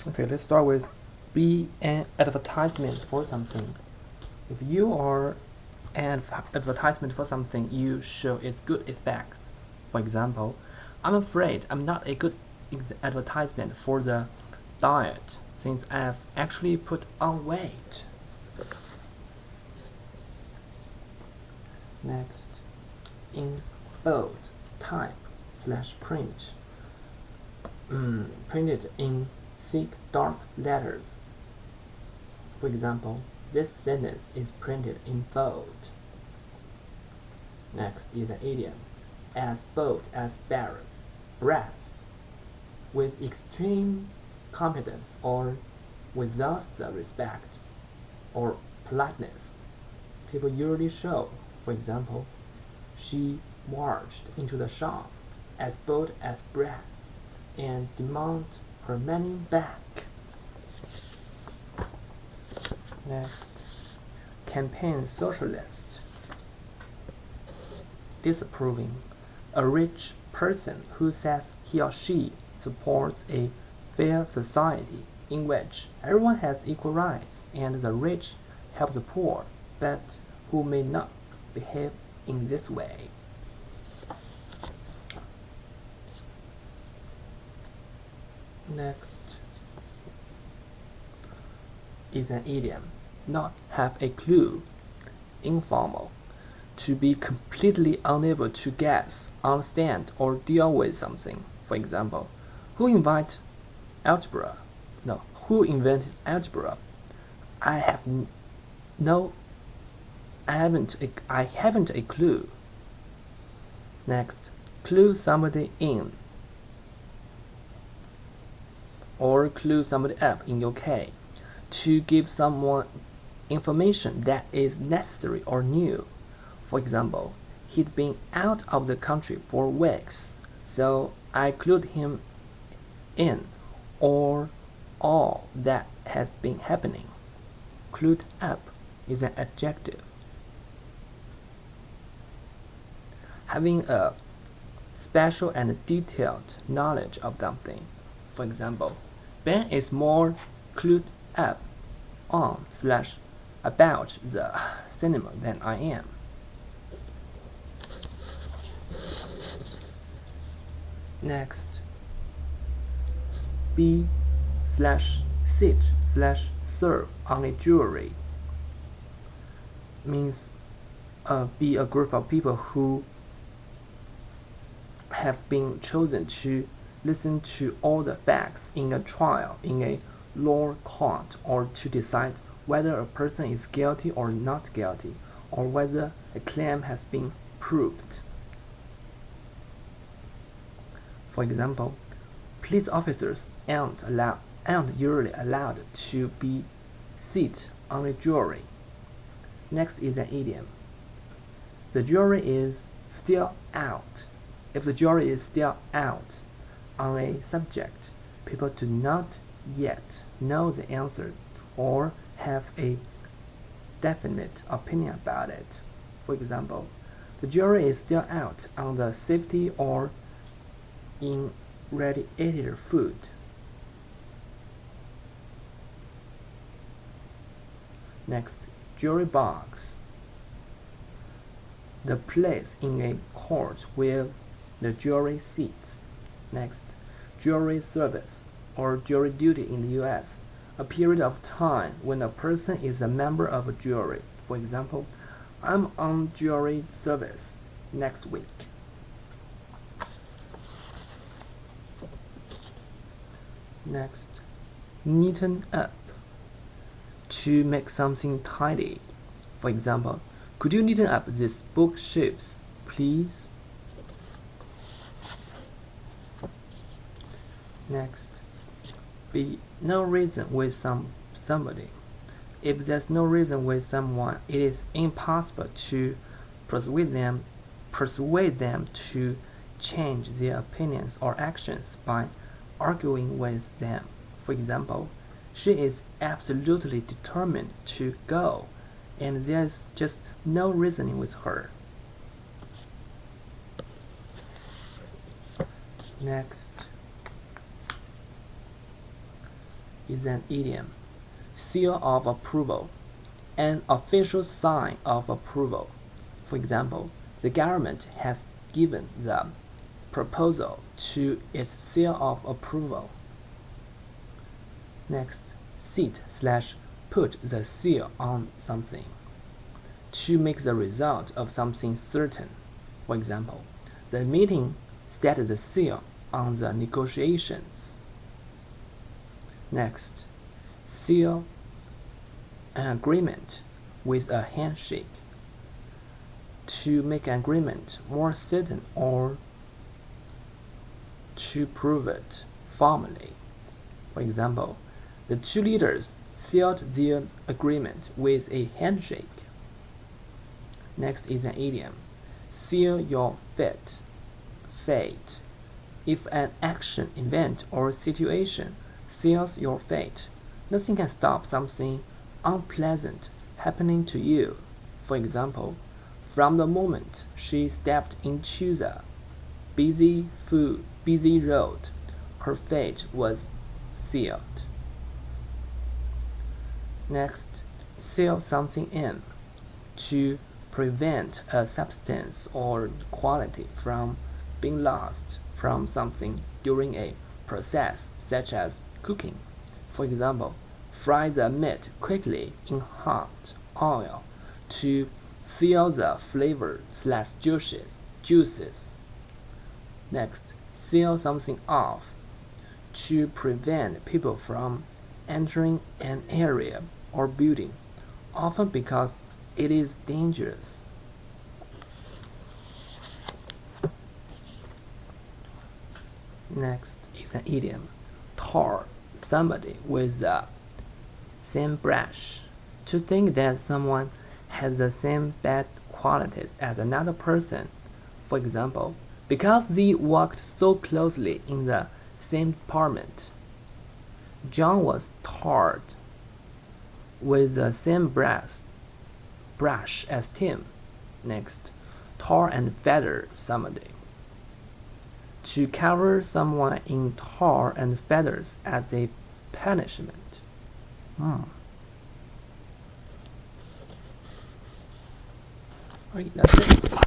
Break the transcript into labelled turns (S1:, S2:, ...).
S1: Okay, let's start with be an advertisement for something. If you are an advertisement for something, you show its good effects. For example, I'm afraid I'm not a good advertisement for the diet since I've actually put on weight. Next, in bold type / print. Printed in thick dark letters. For example, this sentence is printed in bold. Next is an idiom. As bold as brass, with extreme confidence or without the respect or politeness people usually show. For example, she marched into the shop as bold as brass and demand her money back. Next, campaign socialist. Disapproving. A rich person who says he or she supports a fair society in which everyone has equal rights and the rich help the poor, but who may not behave in this way. Next is an idiom. Not have a clue. Informal. To be completely unable to guess, understand, or deal with something. For example, who invented algebra? No, who invented algebra? I have no. I haven't a clue. Next, clue somebody in, or clue somebody up in UK. To give someone information that is necessary or new. For example, he'd been out of the country for weeks, so I clued him in or all that has been happening. Clued up is an adjective. Having a special and detailed knowledge of something. For example, Ben is more clued up on / about the cinema than I am. Next, be / sit / serve on a jury means be a group of people who have been chosen to listen to all the facts in a trial in a law court or to decide whether a person is guilty or not guilty or whether a claim has been proved. For example, police officers aren't usually allowed to sit on a jury. Next is an idiom. The jury is still out. If the jury is still out on a subject, people do not yet know the answer or have a definite opinion about it. For example, the jury is still out on the safety or irradiated food. Next, jury box. The place in a court where the jury sits. Next, jury service or jury duty in the US, a period of time when a person is a member of a jury. For example, I'm on jury service next week. Next, neaten up. To make something tidy. For example, could you neaten up these bookshelves, please? Next, be no reason with somebody. If there's no reason with someone, it is impossible to persuade them to change their opinions or actions by arguing with them. For example, she is absolutely determined to go, and there's just no reasoning with her. Next, is an idiom. Seal of approval, an official sign of approval. For example, the government has given the proposal to its seal of approval. Next, sit/put the seal on something. To make the result of something certain. For example, the meeting set the seal on the negotiations. Next, seal an agreement with a handshake. To make an agreement more certain or to prove it formally. For example, the two leaders sealed their agreement with a handshake. Next is an idiom. Seal your fate. If an action, event, or situation seals your fate, nothing can stop something unpleasant happening to you. For example, from the moment she stepped into the busy road, her fate was sealed. Next, seal something in. To prevent a substance or quality from being lost from something during a process such as cooking. For example, fry the meat quickly in hot oil to seal the flavor/juices. Next, seal something off. To prevent people from entering an area or building, often because it is dangerous. Next is an idiom. Tar somebody with the same brush. To think that someone has the same bad qualities as another person. For example, because they worked so closely in the same department, John was tarred with the same brush as Tim. Next, tar and feather somebody. To cover someone in tar and feathers as a punishment. Alright, that's it.